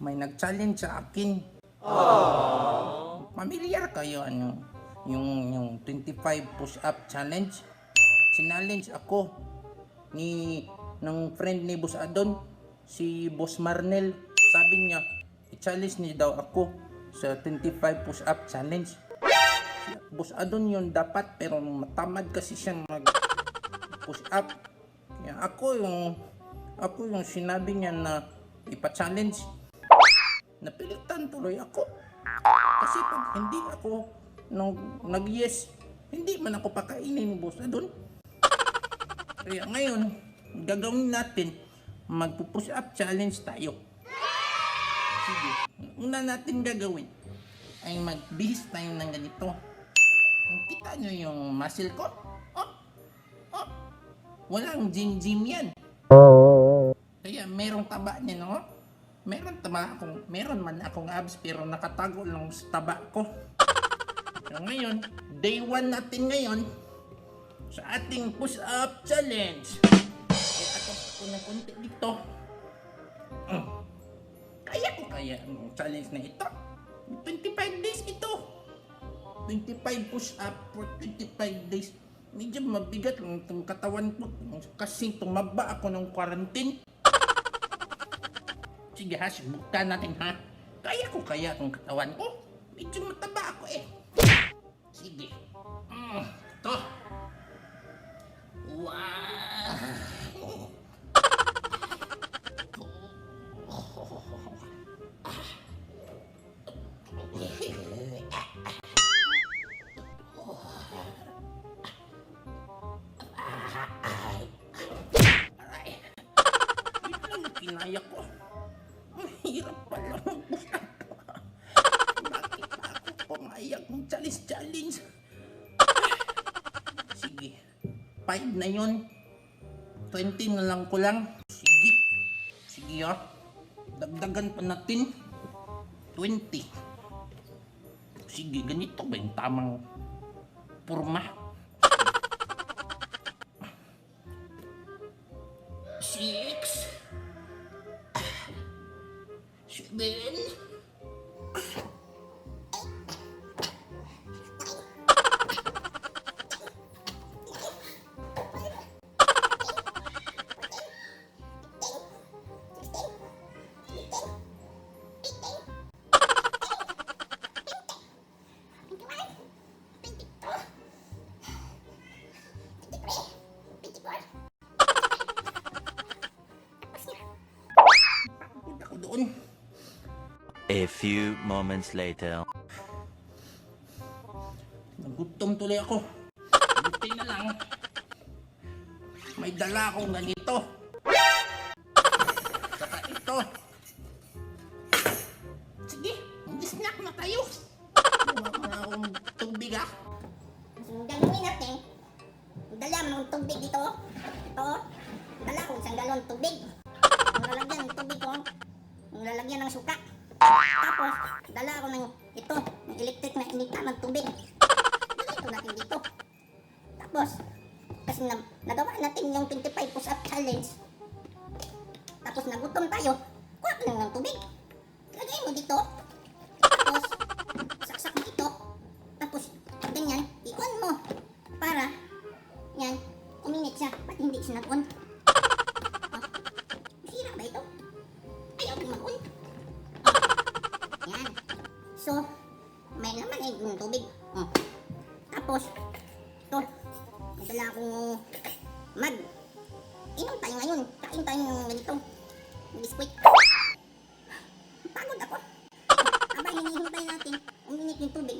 May nag-challenge sa akin. Familiar kayo yung 25 push-up challenge? Sinallenge ako ng friend ni Boss Adon, si Boss Marnel. Sabi niya, i-challenge niya daw ako sa 25 push-up challenge. Si Boss Adon yun dapat, pero matamad kasi siyang mag-push-up. Kaya ako yung sinabi niya na ipa-challenge. Napilitan tuloy ako. Kasi pag hindi ako nag-yes, hindi man ako pakainin ni Boss Adon. Kaya ngayon, gagawin natin, magpo-push up challenge tayo. Sige, una natin gagawin ay magbihis tayo ng ganito. Kita nyo yung muscle ko? Walang gym yan. Kaya merong taba niya, no? Meron man akong abs, pero nakatago lang sa taba ko. Pero ngayon, day 1 natin ngayon sa ating push-up challenge. Kaya ako ng konti dito. Kaya ang challenge na ito. 25 days ito. 25 push-up for 25 days. Medyo mabigat lang itong katawan ko kasi tumaba ako ng quarantine. Sige ha, subukan natin ha. Kaya itong katawan ko. Medyo mataba ako eh. Sige. Ito. Kinaya ko. Ang hirap pala mag-push-up. Bakit pa ako pumayag ng challenge? Sige, 5 na yun. 20 na lang ko lang. Sige ha. Dagdagan pa natin. 20. Sige, ganito ba yung tamang purma? 6 7 ako doon. A few moments later. Nagutom tuloy ako. Buti na lang. May dala akong ganito. Saka ito. Sige, mag-snack na tayo. Buha mo na akong tubig ha. Ang gagawin natin, dala mo ng tubig dito. Ito, dala ko isang galon tubig. Ang lalagyan ng tubig ko, ang lalagyan ng suka. Tapos, dala ako ng ito, ng electric na inita ng tubig. Ito natin dito. Tapos, kasi nagawa natin yung 25 push-up challenge. Tapos, nagutom tayo. Kuha ka lang ng tubig. Lagay mo dito. Tapos, saksak mo ito. Tapos, ganyan, i-on mo. Para, yan, uminit siya. Ba't hindi siya nag-on? Masira ba ito? Ayaw ko mag-on. Yan. So, may laman eh yung tubig. Tapos, ito, madala akong mag. Inom tayo ngayon. Kain tayo ng ganito. Biskuit. Pagod ako. Abay, hinihintay natin. Uminit yung tubig.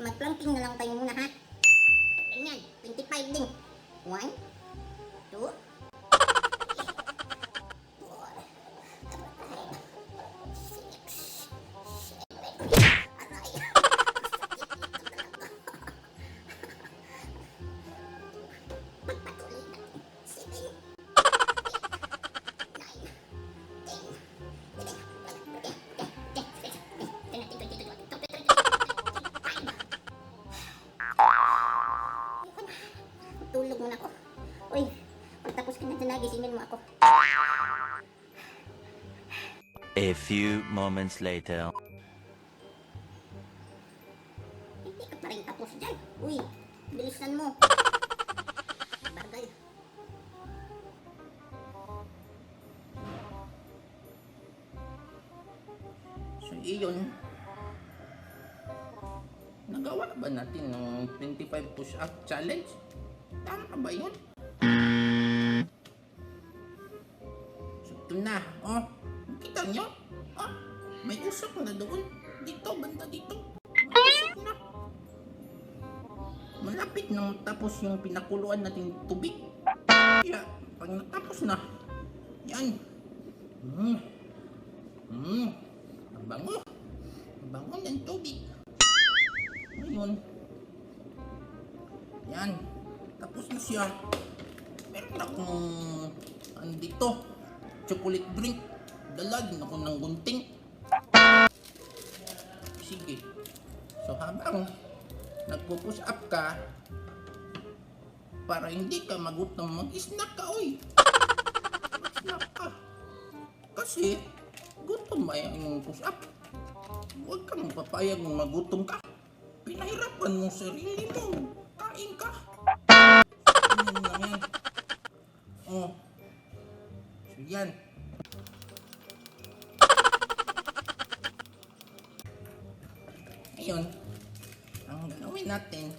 Mag-planking na lang tayo muna ha. Ganyan. 25 din. 1, 2, muna ako. Uy, pagtapos ka na dyan, gisingin mo ako. A few moments later. Hindi ka pa rin tapos dyan. Uy, bilisan mo. Bagay. So iyon, nagawa ba natin ng 25 push-up challenge? Tama ba yun? So ito na, oh. Kita nyo? Oh, may usok na doon. Dito, banda dito. May usok na. Malapit na matapos yung pinakuluan nating tubig. Kaya, pag natapos na, yan. Ang bango. Ang bango ng tubig. Ngayon, yan. Tapos na siya. Meron akong, ano dito, chocolate drink. Dalagin ako ng gunting. Sige. So habang nagpo-push up ka, para hindi ka magutom, mag-snack ka, oy. Mag-snack ka. Kasi, gutom ba yung push up? Huwag kang papayag na magutom ka. Pinahirapan mo sarili mo. Kain ka. Yan lang yan. Oh. So yan. Ngayon, ang gagawin natin,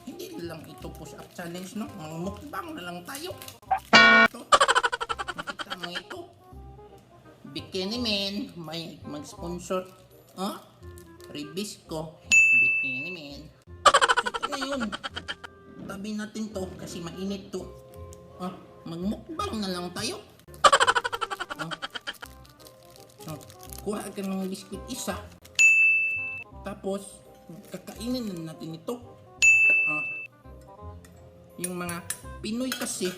hindi na lang ito push-up challenge, no? Ang mukbang na lang tayo. Ito, nakita mo ito. Bikini Man, may mag-sponsor. Huh? Ribisco, Bikini Man. So ito na yun. Tabi natin to kasi mainit to. Magmukbang na lang tayo. Kuha ka ng biskuit isa. Tapos, kakainin na natin ito. Yung mga Pinoy kasi,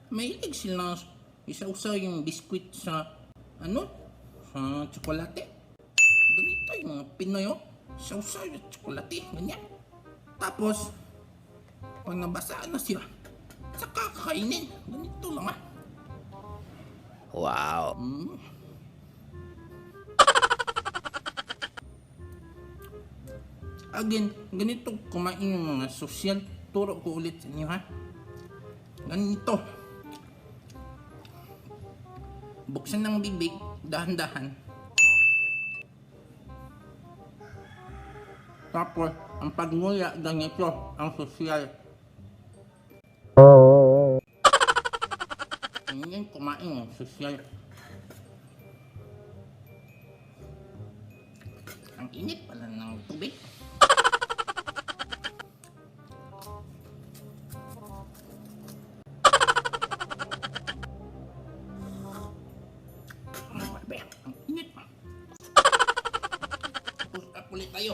mahilig sila isa-usa yung biskuit sa, sa tsokolate. Ganito yung mga Pinoy, isa-usa yung tsokolate, ganyan. Tapos, pag nabasaan na siya, saka kakainin. Ganito lang Wow. Again, ganito kumain yung mga sosyal. Turo ko ulit sa inyo, ha? Ganito. Buksan ng bibig, dahan-dahan. Tapos, ang pagnguya, ganito, ang sosyal. Ganyan kumain yung sosyal. Ang init pala ng tubig. Ang init. Push up ulit tayo.